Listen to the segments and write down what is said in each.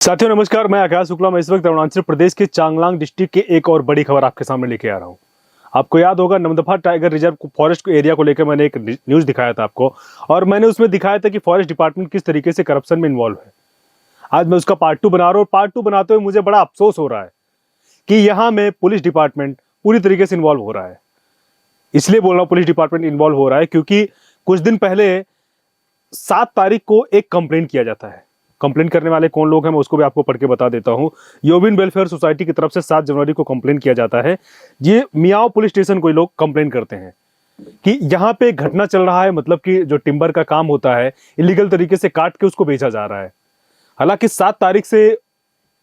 साथियों नमस्कार, मैं आकाश शुक्ला। मैं इस वक्त अरुणाचल प्रदेश के चांगलांग डिस्ट्रिक्ट की एक और बड़ी खबर आपके सामने लेके आ रहा हूं। आपको याद होगा, Namdapha tiger reserve forest area को लेकर मैंने एक न्यूज दिखाया था आपको, और मैंने उसमें दिखाया था कि फॉरेस्ट डिपार्टमेंट किस तरीके से करप्शन में इन्वॉल्व है। आज मैं उसका पार्ट 2 बना रहा हूँ, और पार्ट 2 बनाते हुए मुझे बड़ा अफसोस हो रहा है कि यहाँ में पुलिस डिपार्टमेंट पूरी तरीके से इन्वॉल्व हो रहा है। इसलिए बोल रहा हूँ पुलिस डिपार्टमेंट इन्वॉल्व हो रहा है क्योंकि कुछ दिन पहले 7 तारीख को एक कंप्लेंट किया जाता है। कंप्लेंट करने वाले कौन लोग हैं मैं उसको भी आपको पढ़ के बता देता हूं। योबिन वेलफेयर सोसाइटी की तरफ से 7 जनवरी को कंप्लेंट किया जाता है। ये मियाओ पुलिस स्टेशन को लोग कंप्लेंट करते हैं कि यहाँ पे एक घटना चल रहा है, मतलब कि जो टिम्बर का काम होता है इलीगल तरीके से काट के उसको बेचा जा रहा है। हालांकि 7 तारीख से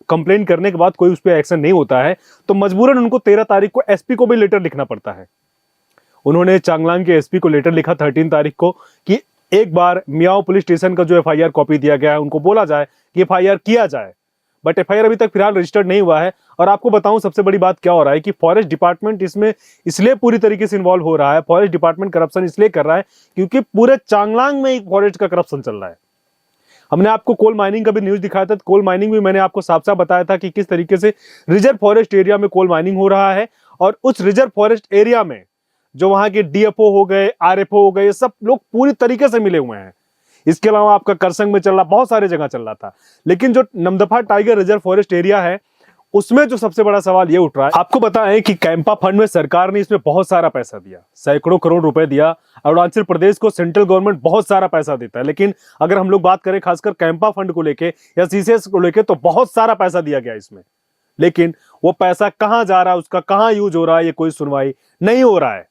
कंप्लेंट करने के बाद कोई उस पर एक्शन नहीं होता है, तो मजबूरन उनको 13 तारीख को एसपी को भी लेटर लिखना पड़ता है। उन्होंने चांगलांग के एसपी को लेटर लिखा 13 तारीख को कि एक बार मियाओ पुलिस स्टेशन का जो एफआईआर कॉपी दिया गया है उनको बोला जाए कि एफआईआर किया जाए, बट एफआईआर अभी तक फिलहाल रजिस्टर्ड नहीं हुआ है। और आपको बताऊं सबसे बड़ी बात क्या हो रहा है कि फॉरेस्ट डिपार्टमेंट इसमें इसलिए पूरी तरीके से इन्वॉल्व हो रहा है, फॉरेस्ट डिपार्टमेंट करप्शन इसलिए कर रहा है क्योंकि पूरे चांगलांग में फॉरेस्ट का करप्शन चल रहा है। हमने आपको कोल माइनिंग का भी न्यूज दिखाया था। कोल माइनिंग भी मैंने आपको साफ साफ बताया था कि किस तरीके से रिजर्व फॉरेस्ट एरिया में कोल माइनिंग हो रहा है, और उस रिजर्व फॉरेस्ट एरिया में जो वहां के डीएफओ हो गए, आरएफओ हो गए, ये सब लोग पूरी तरीके से मिले हुए हैं। इसके अलावा आपका करसंग में चल रहा, बहुत सारे जगह चल रहा था। लेकिन जो Namdapha tiger reserve forest area है उसमें जो सबसे बड़ा सवाल ये उठ रहा है, आपको बताएं कि कैंपा फंड में सरकार ने इसमें बहुत सारा पैसा दिया, सैकड़ों करोड़ रुपए दिया। अरुणाचल प्रदेश को सेंट्रल गवर्नमेंट बहुत सारा पैसा देता है, लेकिन अगर हम लोग बात करें खासकर कैंपा फंड को लेके या सीसीएस को लेके, तो बहुत सारा पैसा दिया गया इसमें। लेकिन वो पैसा कहां जा रहा है, उसका कहां यूज हो रहा है, ये कोई सुनवाई नहीं हो रहा है।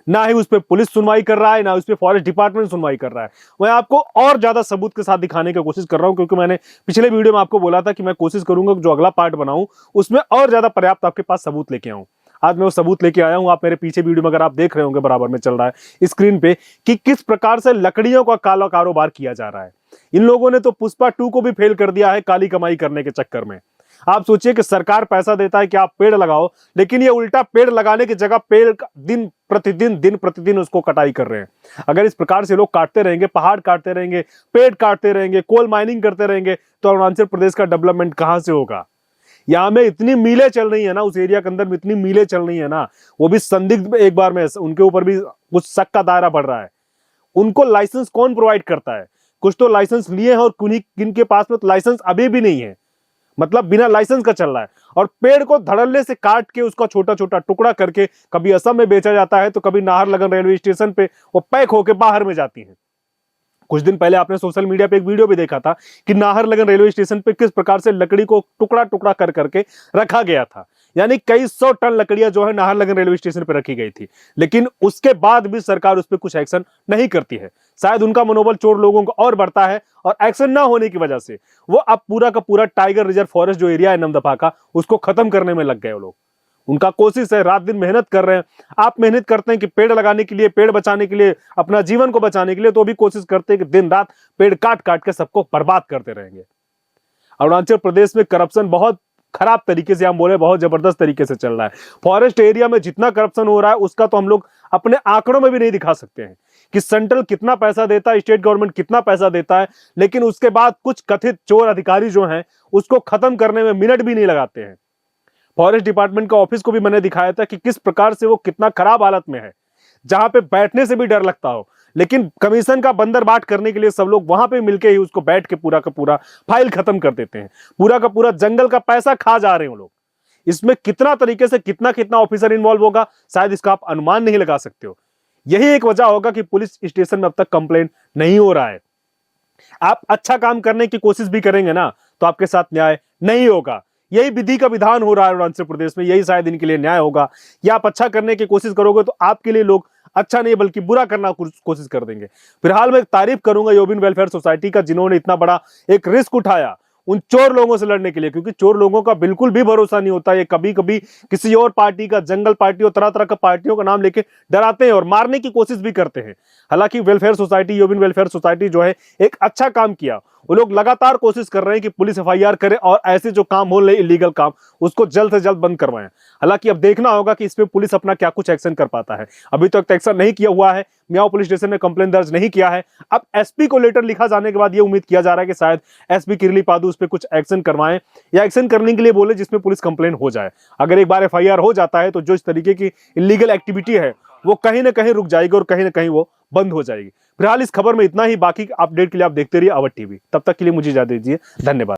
ना ही उस पर पुलिस सुनवाई कर रहा है, ना उस पर फॉरेस्ट डिपार्टमेंट सुनवाई कर रहा है। मैं आपको और ज्यादा सबूत के साथ दिखाने की कोशिश कर रहा हूं, क्योंकि मैंने पिछले वीडियो में आपको बोला था कि मैं कोशिश करूंगा कि जो अगला पार्ट बनाऊं उसमें और ज्यादा पर्याप्त आपके पास सबूत लेके आऊं। आज मैं वो सबूत लेके आया हूं। आप मेरे पीछे वीडियो में अगर आप देख रहे होंगे, बराबर में चल रहा है स्क्रीन पे कि किस प्रकार से लकड़ियों का काला कारोबार किया जा रहा है। इन लोगों ने तो पुष्पा 2 को भी फेल कर दिया है काली कमाई करने के चक्कर में। आप सोचिए कि सरकार पैसा देता है कि आप पेड़ लगाओ, लेकिन ये उल्टा पेड़ लगाने की जगह पेड़ दिन प्रतिदिन उसको कटाई कर रहे हैं। अगर इस प्रकार से लोग काटते रहेंगे, पहाड़ काटते रहेंगे, पेड़ काटते रहेंगे, कोल माइनिंग करते रहेंगे, तो अरुणाचल प्रदेश का डेवलपमेंट कहां से होगा। यहां में इतनी मीलें चल रही है ना, उस एरिया के अंदर में इतनी मीलें चल रही है ना, वो भी संदिग्ध एक बार में उनके ऊपर भी कुछ शक का दायरा बढ़ रहा है। उनको लाइसेंस कौन प्रोवाइड करता है? कुछ तो लाइसेंस लिए हैं और किनके पास में तो लाइसेंस अभी भी नहीं है, मतलब बिना लाइसेंस का चल रहा है। और पेड़ को धड़ल्ले से काट के उसका छोटा छोटा टुकड़ा करके कभी असम में बेचा जाता है, तो कभी नाहरलगुन रेलवे स्टेशन पे वो पैक होके बाहर में जाती है। कुछ दिन पहले आपने सोशल मीडिया पे एक वीडियो भी देखा था कि नाहरलगुन रेलवे स्टेशन पे किस प्रकार से लकड़ी को टुकड़ा टुकड़ा कर करके रखा गया था। यानी कई 100 टन लकड़ियां जो है नाहरलगुन रेलवे स्टेशन पे रखी गई थी, लेकिन उसके बाद भी सरकार उस पर कुछ एक्शन नहीं करती है। शायद उनका मनोबल चोर लोगों को और बढ़ता है, और एक्शन ना होने की वजह से वो अब पूरा का पूरा टाइगर रिजर्व फॉरेस्ट जो एरिया है नमदफा का, उसको खत्म करने में लग गए वो लोग। उनका कोशिश है, रात दिन मेहनत कर रहे हैं। आप मेहनत करते हैं कि पेड़ लगाने के लिए, पेड़ बचाने के लिए, अपना जीवन को बचाने के लिए, तो भी कोशिश करते हैं कि दिन रात पेड़ काट काट के सबको बर्बाद करते रहेंगे। अरुणाचल प्रदेश में करप्शन बहुत खराब तरीके से, हम बोले बहुत जबरदस्त तरीके से चल रहा है। फॉरेस्ट एरिया में जितना करप्शन हो रहा है उसका तो हम लोग अपने आंकड़ों में भी नहीं दिखा सकते हैं कि सेंट्रल कितना पैसा देता है, स्टेट गवर्नमेंट कितना पैसा देता है, लेकिन उसके बाद कुछ कथित चोर अधिकारी जो हैं उसको खत्म करने में मिनट भी नहीं लगाते हैं। फॉरेस्ट डिपार्टमेंट का ऑफिस को भी मैंने दिखाया था कि किस प्रकार से वो कितना खराब हालत में है, जहां पे बैठने से भी डर लगता हो, लेकिन कमीशन का बंदरबाट करने के लिए सब लोग वहां पे मिलके ही उसको बैठ के पूरा का पूरा फाइल खत्म कर देते हैं। पूरा का पूरा जंगल का पैसा खा जा रहे हैं लोग। इसमें कितना तरीके से कितना कितना ऑफिसर इन्वॉल्व होगा, शायद इसका आप अनुमान नहीं लगा सकते हो। यही एक वजह होगा कि पुलिस स्टेशन में अब तक कंप्लेंट नहीं हो रहा है। आप अच्छा काम करने की कोशिश भी करेंगे ना, तो आपके साथ न्याय नहीं होगा। यही विधि का विधान हो रहा है अरुणाचल प्रदेश में, यही शायद इनके लिए न्याय होगा। या आप अच्छा करने की कोशिश करोगे तो आपके लिए लोग अच्छा नहीं बल्कि बुरा करना कोशिश कर देंगे। फिलहाल मैं तारीफ करूंगा योबिन वेलफेयर सोसाइटी का, जिन्होंने इतना बड़ा एक रिस्क उठाया उन चोर लोगों से लड़ने के लिए, क्योंकि चोर लोगों का बिल्कुल भी भरोसा नहीं होता। ये कभी कभी किसी और पार्टी का, जंगल पार्टी और तरह तरह का पार्टियों का नाम लेके डराते हैं और मारने की कोशिश भी करते हैं। हालांकि welfare society, Yobin welfare society जो है एक अच्छा काम किया। वो लोग लगातार कोशिश कर रहे हैं कि पुलिस एफआईआर करे और ऐसे जो काम हो रहे इलीगल काम उसको जल्द से जल्द बंद करवाएं। हालांकि अब देखना होगा कि इसमें पुलिस अपना क्या कुछ एक्शन कर पाता है। अभी तक एक्शन नहीं किया हुआ है, मियाओ पुलिस स्टेशन में कंप्लेन दर्ज नहीं किया है। अब एसपी को लेटर लिखा जाने के बाद ये उम्मीद किया जा रहा है कि शायद एसपी किरली पादु उस पर कुछ एक्शन करवाएं या एक्शन करने के लिए बोले जिसमें पुलिस कंप्लेन हो जाए। अगर एक बार एफआईआर हो जाता है तो जो इस तरीके की इलीगल एक्टिविटी है वो कहीं ना कहीं रुक जाएगी और कहीं ना कहीं वो बंद हो जाएगी। फिलहाल इस खबर में इतना ही, बाकी अपडेट के लिए आप देखते रहिए अवध टीवी। तब तक के लिए मुझे इजाजत दीजिए, धन्यवाद।